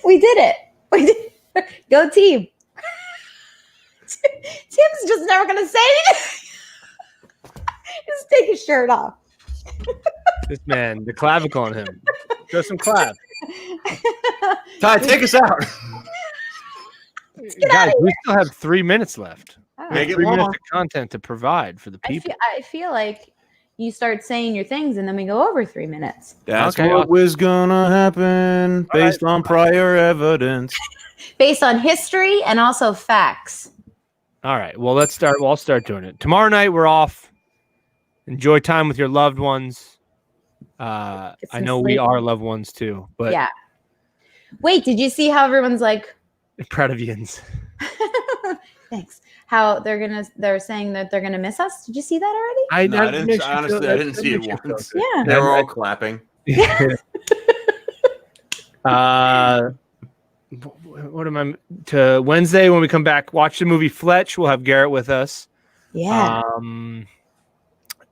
We did it. We did. Go team. Tim's just never going to say anything. Just take his shirt off. This man, the clavicle on him. Show some clav. Ty, take us out. Guys, we still have 3 minutes left. Make it 3 minutes long. of content to provide for the people. I feel like you start saying your things and then we go over 3 minutes. That's what was gonna happen based on prior evidence. Based on history and also facts. All right. Well, let's start. Well, I'll start doing it. Tomorrow night, we're off. Enjoy time with your loved ones. I know we are loved ones too, but yeah. Wait, did you see how everyone's like proud of yins? Thanks. How they're saying that they're gonna miss us? Did you see that already? I didn't see it once. Yeah. They were all clapping. What am I to Wednesday when we come back? Watch the movie Fletch. We'll have Garrett with us. Yeah.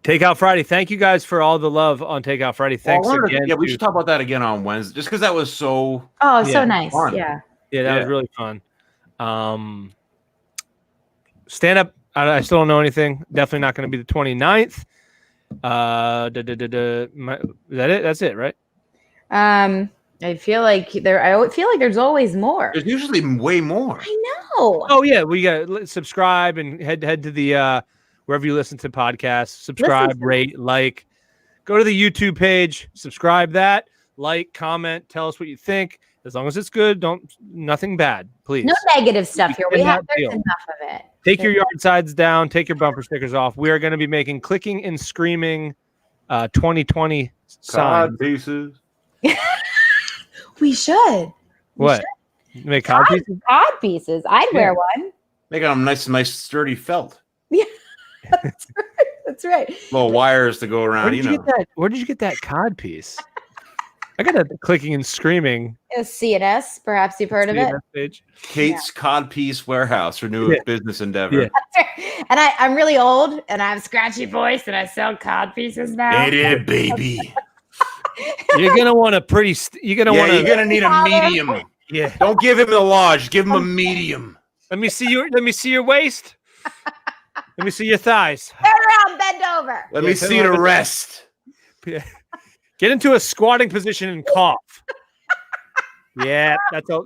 Takeout Friday. Thank you guys for all the love on Takeout Friday. Thanks again. Yeah, we should talk about that again on Wednesday, just because that was so. Oh, so nice. Fun. Yeah. Yeah, that was really fun. Stand up. I still don't know anything. Definitely not going to be the 29th. Is that it? That's it, right? I feel like there's always more. There's usually way more. I know. Oh yeah, we got subscribe and head to the wherever you listen to podcasts. Subscribe, rate, like. Go to the YouTube page. Subscribe that. Like, comment. Tell us what you think. As long as it's good, nothing bad, please. No negative stuff here. There's enough of it. Take your yard sides down. Take your bumper stickers off. We are going to be making clicking and screaming 2020 signs. Cod pieces. We should. What? Make cod pieces? Cod pieces. I'd wear one. Make them nice, sturdy felt. Yeah, that's right. Little wires to go around. Where did you get that cod piece? I got a clicking and screaming. A CNS, perhaps you've heard of it. Page. Kate's Codpiece Warehouse, her new business endeavor. Yeah. And I'm really old, and I have a scratchy voice, and I sell cod pieces now. Hey, baby. You're gonna want a pretty. You're gonna need a medium. Yeah. Don't give him a large. Give him a medium. Let me see your waist. Let me see your thighs. Turn around, bend over. Let me see the rest. Yeah. Get into a squatting position and cough. Yeah,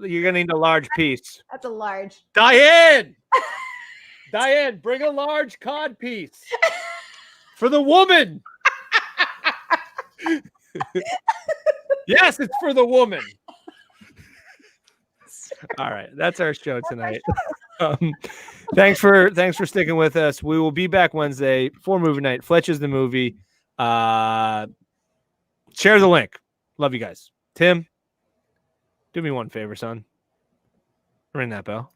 you're gonna need a large piece. That's a large. Diane, bring a large cod piece for the woman. Yes, it's for the woman. All right, that's our show tonight. Thanks for sticking with us. We will be back Wednesday for movie night. Fletch is the movie. Share the link. Love you guys. Tim, do me one favor, son. Ring that bell.